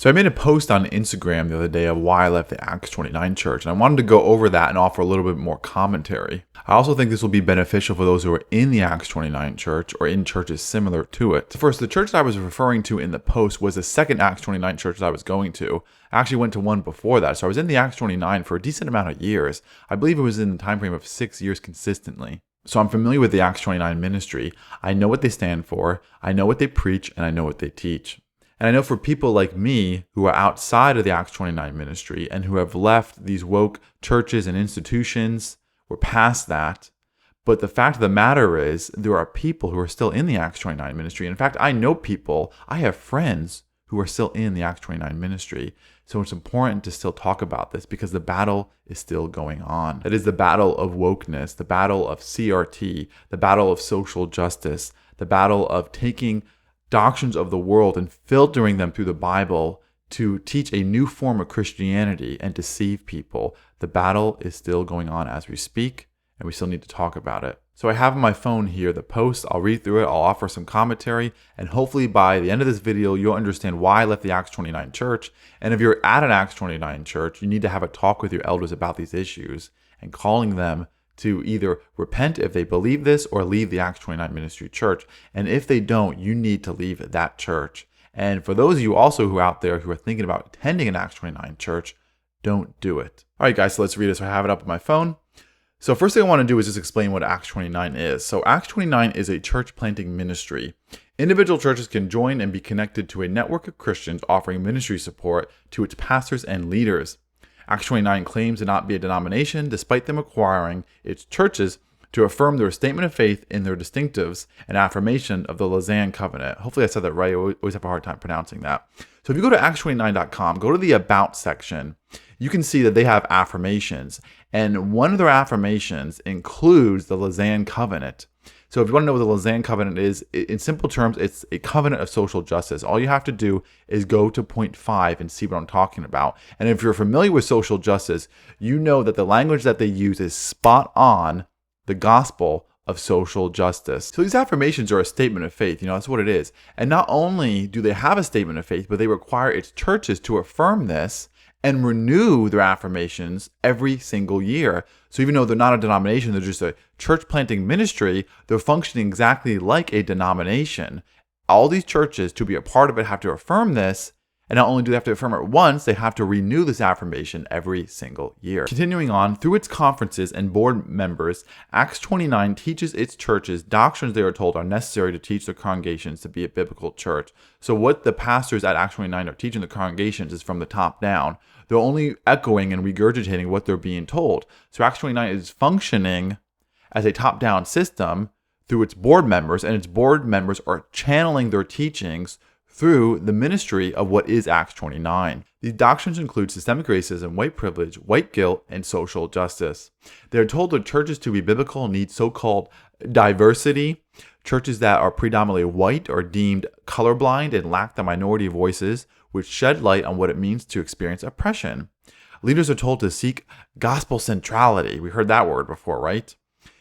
So I made a post on Instagram the other day of why I left the Acts 29 church, and I wanted to go over that and offer a little bit more commentary. I also think this will be beneficial for those who are in the Acts 29 church or in churches similar to it. First, the church that I was referring to in the post was the second Acts 29 church that I was going to. I actually went to one before that, so I was in the Acts 29 for a decent amount of years. I believe it was in the time frame of 6 years consistently. So I'm familiar with the Acts 29 ministry. I know what they stand for, I know what they preach, and I know what they teach. And I know for people like me who are outside of the Acts 29 ministry and who have left these woke churches and institutions, we're past that. But the fact of the matter is, there are people who are still in the Acts 29 ministry. In fact, I know people, I have friends who are still in the Acts 29 ministry. So it's important to still talk about this because the battle is still going on. It is the battle of wokeness, the battle of CRT, the battle of social justice, the battle of taking doctrines of the world and filtering them through the Bible to teach a new form of Christianity and deceive people. The battle is still going on as we speak, and we still need to talk about it. So I have on my phone here the post. I'll read through it. I'll offer some commentary, and hopefully by the end of this video, you'll understand why I left the Acts 29 church. And if you're at an Acts 29 church, you need to have a talk with your elders about these issues and calling them to either repent if they believe this or leave the Acts 29 ministry church. And if they don't, you need to leave that church. And for those of you also who are out there who are thinking about attending an Acts 29 church, don't do it. All right, guys, so let's read it. So I have it up on my phone. So first thing I want to do is just explain what Acts 29 is. So Acts 29 is a church planting ministry. Individual churches can join and be connected to a network of Christians offering ministry support to its pastors and leaders. Acts 29 claims to not be a denomination, despite them requiring its churches to affirm their statement of faith in their distinctives and affirmation of the Lausanne Covenant. Hopefully I said that right. I always have a hard time pronouncing that. So if you go to acts29.com, go to the About section, you can see that they have affirmations. And one of their affirmations includes the Lausanne Covenant. So if you want to know what the Lausanne Covenant is, in simple terms, it's a covenant of social justice. All you have to do is go to point 5 and see what I'm talking about. And if you're familiar with social justice, you know that the language that they use is spot on the gospel of social justice. So these affirmations are a statement of faith. That's what it is. And not only do they have a statement of faith, but they require its churches to affirm this and renew their affirmations every single year. So even though they're not a denomination, they're just a church planting ministry, they're functioning exactly like a denomination. All these churches, to be a part of it, have to affirm this. And not only do they have to affirm it once, they have to renew this affirmation every single year. Continuing on, through its conferences and board members, Acts 29 teaches its churches doctrines they are told are necessary to teach their congregations to be a biblical church. So what the pastors at Acts 29 are teaching the congregations is from the top down. They're only echoing and regurgitating what they're being told. So Acts 29 is functioning as a top-down system through its board members, and its board members are channeling their teachings through the ministry of what is Acts 29. These doctrines include systemic racism, white privilege, white guilt, and social justice. They are told that churches to be biblical need so-called diversity. Churches that are predominantly white are deemed colorblind and lack the minority voices, which shed light on what it means to experience oppression. Leaders are told to seek gospel centrality. We heard that word before, right?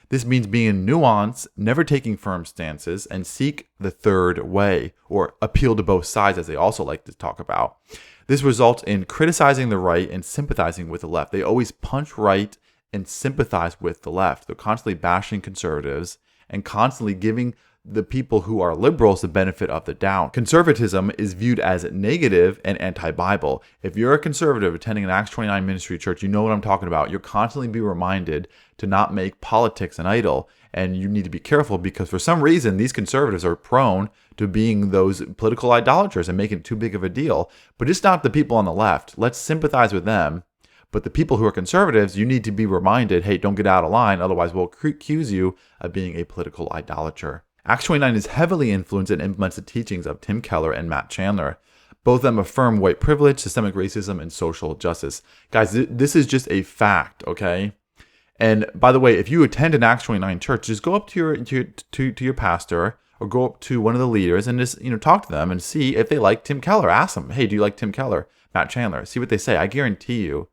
This means being nuanced, never taking firm stances, and seek the third way, or appeal to both sides, as they also like to talk about. This results in criticizing the right and sympathizing with the left. They always punch right and sympathize with the left. They're constantly bashing conservatives and constantly giving the people who are liberals the benefit of the doubt. Conservatism is viewed as negative and anti-Bible. If you're a conservative attending an Acts 29 ministry church, you know what I'm talking about. You're constantly be reminded to not make politics an idol. And you need to be careful because for some reason, these conservatives are prone to being those political idolaters and making it too big of a deal. But it's not the people on the left. Let's sympathize with them. But the people who are conservatives, you need to be reminded, hey, don't get out of line. Otherwise, we'll accuse you of being a political idolater. Acts 29 is heavily influenced and implements the teachings of Tim Keller and Matt Chandler. Both of them affirm white privilege, systemic racism, and social justice. Guys, this is just a fact, okay? And by the way, if you attend an Acts 29 church, just go up to your pastor or go up to one of the leaders and just talk to them and see if they like Tim Keller. Ask them, hey, do you like Tim Keller, Matt Chandler? See what they say. I guarantee you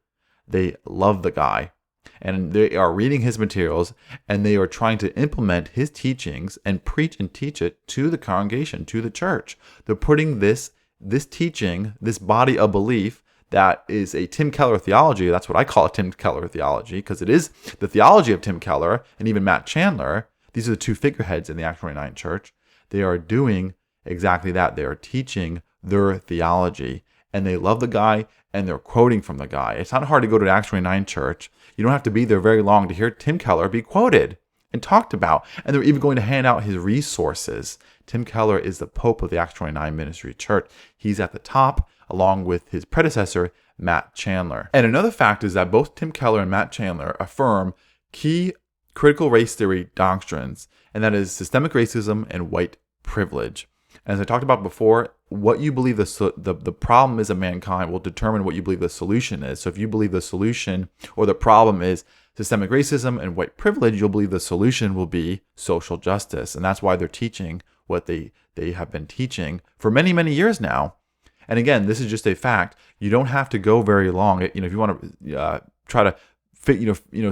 they love the guy. And they are reading his materials and they are trying to implement his teachings and preach and teach it to the congregation, to the church. They're putting this this teaching, this body of belief that is a Tim Keller theology. That's what I call a Tim Keller theology, because it is the theology of Tim Keller and even Matt Chandler. These are the two figureheads in the Acts 29 church. They are doing exactly that. They are teaching their theology, and they love the guy, and they're quoting from the guy. It's not hard to go to the Acts 29 church. You don't have to be there very long to hear Tim Keller be quoted and talked about. And they're even going to hand out his resources. Tim Keller is the Pope of the Acts 29 Ministry Church. He's at the top, along with his predecessor, Matt Chandler. And another fact is that both Tim Keller and Matt Chandler affirm key critical race theory doctrines, and that is systemic racism and white privilege. And as I talked about before, what you believe the problem is of mankind will determine what you believe the solution is. So if you believe the solution or the problem is systemic racism and white privilege, you'll believe the solution will be social justice. And that's why they're teaching what they have been teaching for many, many years now. And again, this is just a fact. You don't have to go very long. If you want to try to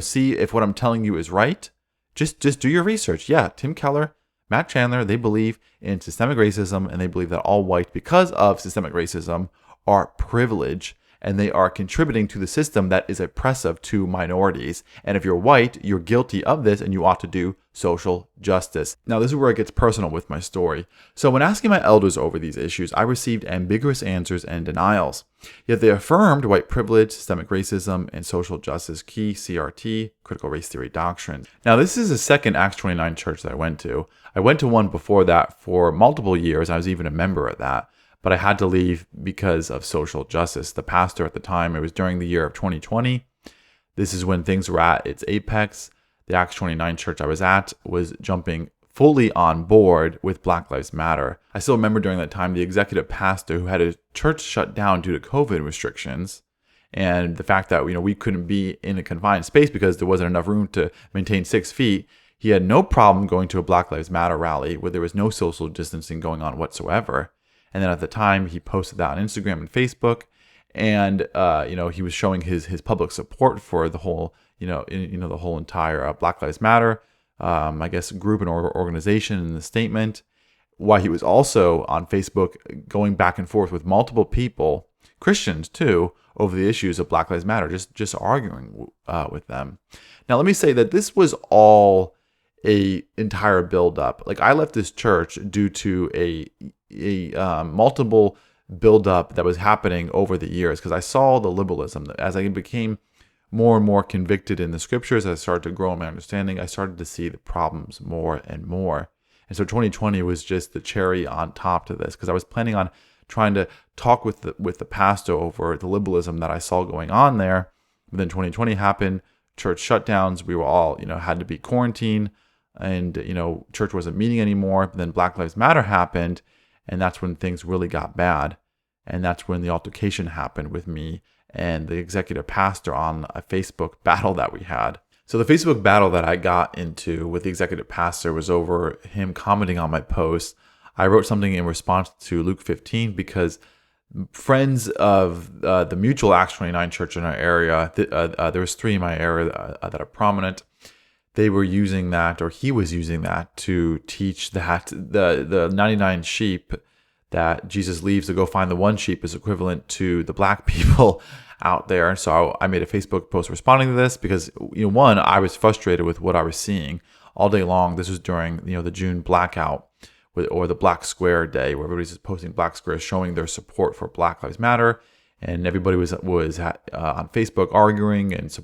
see if what I'm telling you is right, just do your research. Yeah, Tim Keller, Matt Chandler, they believe in systemic racism, and they believe that all white, because of systemic racism, are privileged, and they are contributing to the system that is oppressive to minorities. And if you're white, you're guilty of this, and you ought to do social justice. Now, this is where it gets personal with my story. So when asking my elders over these issues, I received ambiguous answers and denials. Yet they affirmed white privilege, systemic racism, and social justice key CRT, critical race theory doctrine. Now, this is the second Acts 29 church that I went to. I went to one before that for multiple years. I was even a member of that. But I had to leave because of social justice. The pastor at the time, it was during the year of 2020. This is when things were at its apex. The Acts 29 church I was at was jumping fully on board with Black Lives Matter. I still remember during that time, the executive pastor who had a church shut down due to COVID restrictions, and the fact that we couldn't be in a confined space because there wasn't enough room to maintain 6 feet. He had no problem going to a Black Lives Matter rally where there was no social distancing going on whatsoever. And then at the time, he posted that on Instagram and Facebook, and he was showing his public support for the whole the whole entire Black Lives Matter, group and organization in the statement. While he was also on Facebook going back and forth with multiple people, Christians too, over the issues of Black Lives Matter, just arguing with them. Now, let me say that this was all a entire build-up. Like, I left this church due to a multiple build-up that was happening over the years, because I saw the liberalism. As I became more and more convicted in the scriptures, as I started to grow in my understanding, I started to see the problems more and more. And so 2020 was just the cherry on top to this, because I was planning on trying to talk with the pastor over the liberalism that I saw going on there. But then 2020 happened, church shutdowns, we were all, had to be quarantined, and, church wasn't meeting anymore. But then Black Lives Matter happened, and that's when things really got bad. And that's when the altercation happened with me and the executive pastor on a Facebook battle that we had. So the Facebook battle that I got into with the executive pastor was over him commenting on my post. I wrote something in response to Luke 15 because friends of the mutual Acts 29 church in our area, there was 3 in my area that are prominent. They were using that, or he was using that, to teach that the 99 sheep that Jesus leaves to go find the one sheep is equivalent to the black people out there. So I made a Facebook post responding to this because, one, I was frustrated with what I was seeing all day long. This was during, the June blackout or the Black Square Day, where everybody's just posting black squares showing their support for Black Lives Matter. And everybody was on Facebook arguing and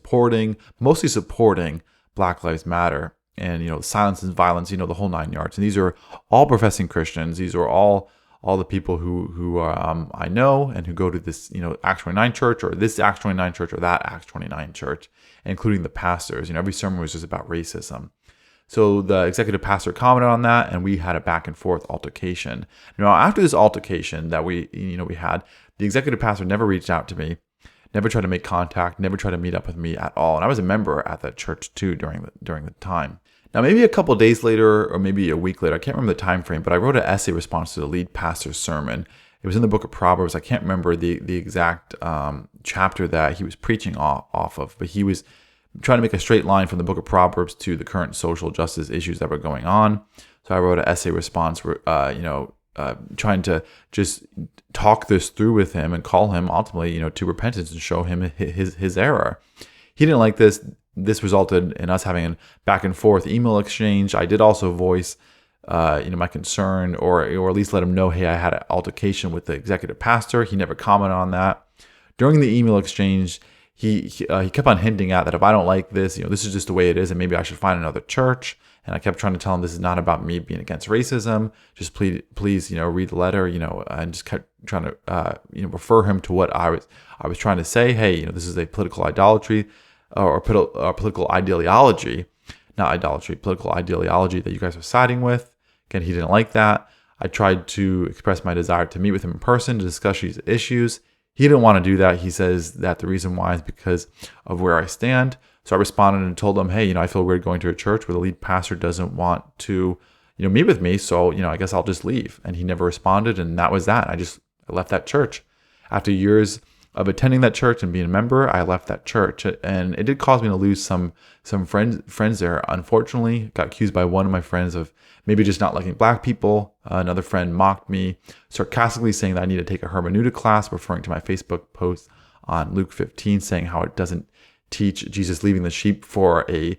mostly supporting Black Lives Matter and, silence and violence, the whole 9 yards. And these are all professing Christians. These are all the people who I know and who go to this, Acts 29 church, or this Acts 29 church, or that Acts 29 church, including the pastors. Every sermon was just about racism. So the executive pastor commented on that, and we had a back and forth altercation. Now, after this altercation that we had, the executive pastor never reached out to me, never tried to make contact, never tried to meet up with me at all. And I was a member at that church too during the time. Now, maybe a couple days later, or maybe a week later, I can't remember the time frame, but I wrote an essay response to the lead pastor's sermon. It was in the book of Proverbs. I can't remember the exact chapter that he was preaching off of, but he was trying to make a straight line from the book of Proverbs to the current social justice issues that were going on. So I wrote an essay response, trying to just talk this through with him and call him ultimately, to repentance and show him his error. He didn't like this. This resulted in us having a back and forth email exchange. I did also voice, my concern, or at least let him know, hey, I had an altercation with the executive pastor. He never commented on that. During the email exchange, he kept on hinting at that if I don't like this, this is just the way it is, and maybe I should find another church. And I kept trying to tell him this is not about me being against racism. Just please, read the letter, and just kept trying to, refer him to what I was trying to say. Hey, this is a political idolatry or political ideology, not idolatry, political ideology that you guys are siding with. Again, he didn't like that. I tried to express my desire to meet with him in person to discuss these issues. He didn't want to do that. He says that the reason why is because of where I stand. So I responded and told him, hey, I feel weird going to a church where the lead pastor doesn't want to, meet with me. So, I guess I'll just leave. And he never responded. And that was that. I left that church. After years of attending that church and being a member, I left that church. And it did cause me to lose some friends there. Unfortunately, got accused by one of my friends of maybe just not liking black people. Another friend mocked me, sarcastically saying that I need to take a hermeneutic class, referring to my Facebook post on Luke 15, saying how it doesn't teach Jesus leaving the sheep for a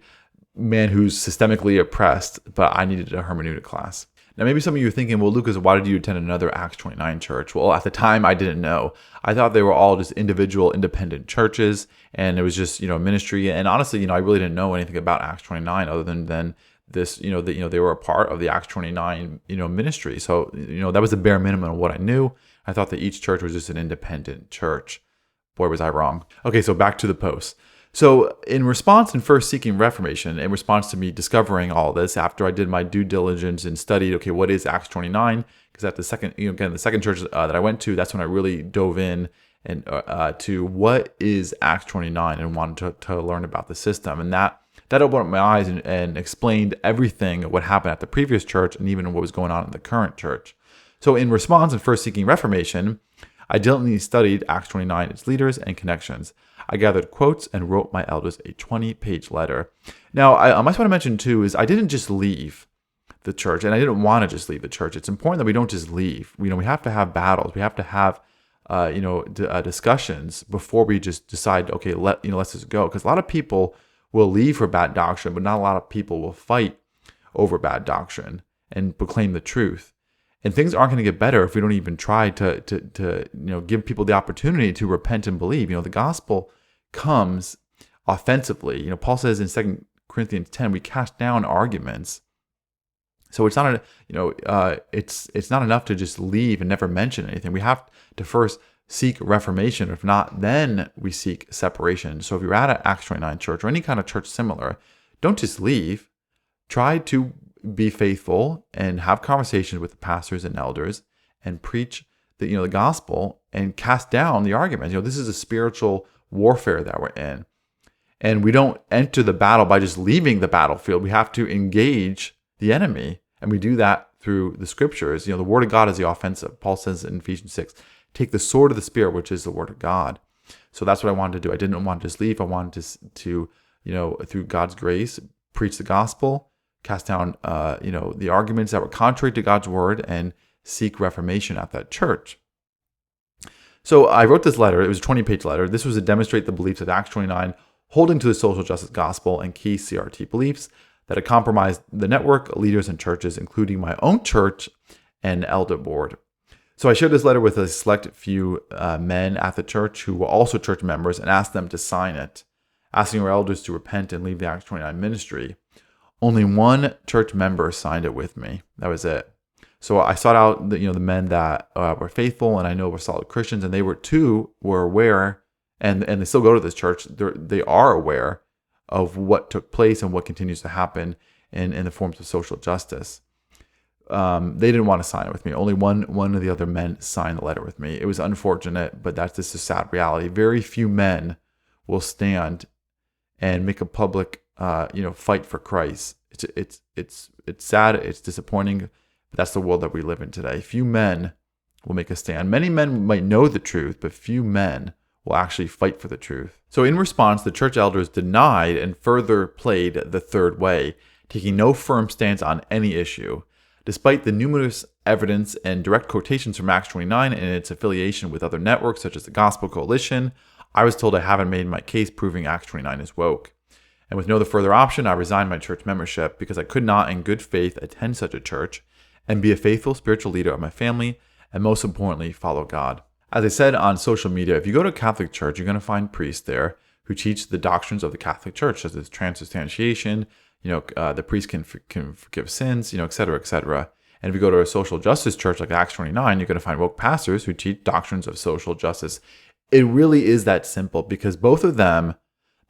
man who's systemically oppressed, but I needed a hermeneutic class. Now, maybe some of you are thinking, well, Lucas, why did you attend another Acts 29 church? Well, at the time, I didn't know. I thought they were all just individual, independent churches, and it was just, ministry. And honestly, I really didn't know anything about Acts 29 other than this, they were a part of the Acts 29, ministry. So, that was the bare minimum of what I knew. I thought that each church was just an independent church. Boy, was I wrong. Okay, so back to the post. So in response and first seeking reformation, in response to me discovering all this, after I did my due diligence and studied, okay, what is Acts 29? Because at the second, the second church that I went to, that's when I really dove in and to what is Acts 29 and wanted to learn about the system. And that opened up my eyes and explained everything, what happened at the previous church and even what was going on in the current church. So in response and first seeking reformation, I diligently studied Acts 29, its leaders and connections. I gathered quotes and wrote my elders a 20-page letter. Now, I must want to mention too is I didn't just leave the church, and I didn't want to just leave the church. It's important that we don't just leave. We have to have battles. We have to have discussions before we just decide, okay, let's just go. Because a lot of people will leave for bad doctrine, but not a lot of people will fight over bad doctrine and proclaim the truth. And things aren't going to get better if we don't even try to give people the opportunity to repent and believe. The gospel comes offensively. Paul says in 2 Corinthians 10, we cast down arguments. So it's not it's not enough to just leave and never mention anything. We have to first seek reformation. If not, then we seek separation. So if you're at an Acts 29 church or any kind of church similar, don't just leave. Try to be faithful and have conversations with the pastors and elders and preach the gospel and cast down the arguments. This is a spiritual warfare that we're in. And we don't enter the battle by just leaving the battlefield. We have to engage the enemy. And we do that through the scriptures. The word of God is the offensive. Paul says in Ephesians 6, take the sword of the Spirit, which is the word of God. So that's what I wanted to do. I didn't want to just leave. I wanted to through God's grace, preach the gospel, cast down, the arguments that were contrary to God's word, and seek reformation at that church. So I wrote this letter. It was a 20-page letter. This was to demonstrate the beliefs of Acts 29, holding to the social justice gospel and key CRT beliefs that had compromised the network, leaders, and churches, including my own church and elder board. So I shared this letter with a select few men at the church who were also church members and asked them to sign it, asking our elders to repent and leave the Acts 29 ministry. Only one church member signed it with me. That was it. So I sought out the men that were faithful and I know were solid Christians, and they were aware, and they still go to this church. They are aware of what took place and what continues to happen in the forms of social justice. They didn't want to sign it with me. Only one of the other men signed the letter with me. It was unfortunate, but that's just a sad reality. Very few men will stand and make a public fight for Christ. It's sad, it's disappointing, but that's the world that we live in today. Few men will make a stand. Many men might know the truth, but few men will actually fight for the truth. So in response, the church elders denied and further played the third way, taking no firm stance on any issue. Despite the numerous evidence and direct quotations from Acts 29 and its affiliation with other networks such as the Gospel Coalition, I was told I haven't made my case proving Acts 29 is woke. And with no further option, I resigned my church membership because I could not in good faith attend such a church and be a faithful spiritual leader of my family, and most importantly, follow God. As I said on social media, if you go to a Catholic church, you're going to find priests there who teach the doctrines of the Catholic Church, such as transubstantiation, the priest can forgive sins, et cetera, et cetera. And if you go to a social justice church like Acts 29, you're going to find woke pastors who teach doctrines of social justice. It really is that simple, because both of them,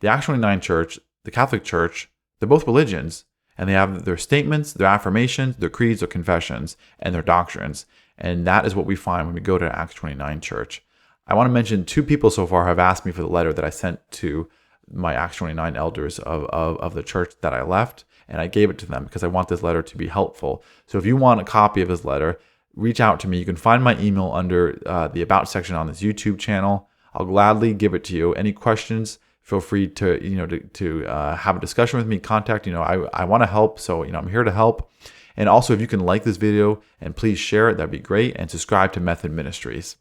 the Acts 29 church, the Catholic Church, they're both religions, and they have their statements, their affirmations, their creeds, their confessions, and their doctrines. And that is what we find when we go to Acts 29 church. I want to mention 2 people so far have asked me for the letter that I sent to my Acts 29 elders of the church that I left, and I gave it to them because I want this letter to be helpful. So if you want a copy of this letter, reach out to me. You can find my email under the About section on this YouTube channel. I'll gladly give it to you. Any questions, feel free to have a discussion with me. Contact, I want to help, so I'm here to help. And also, if you can like this video and please share it, that'd be great. And subscribe to Method Ministries.